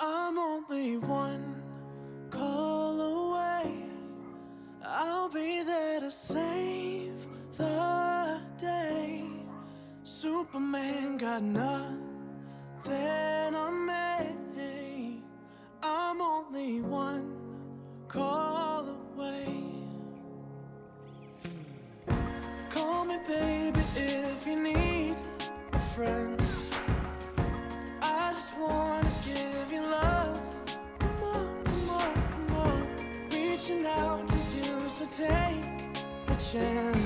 I'm only one call away. I'll be there to save the day. Superman got nothing on me. I'm only one call away. Call me baby if you need a friend. I just wanna give you love. Come on, come on, come on. Reaching out to you, so take a chance.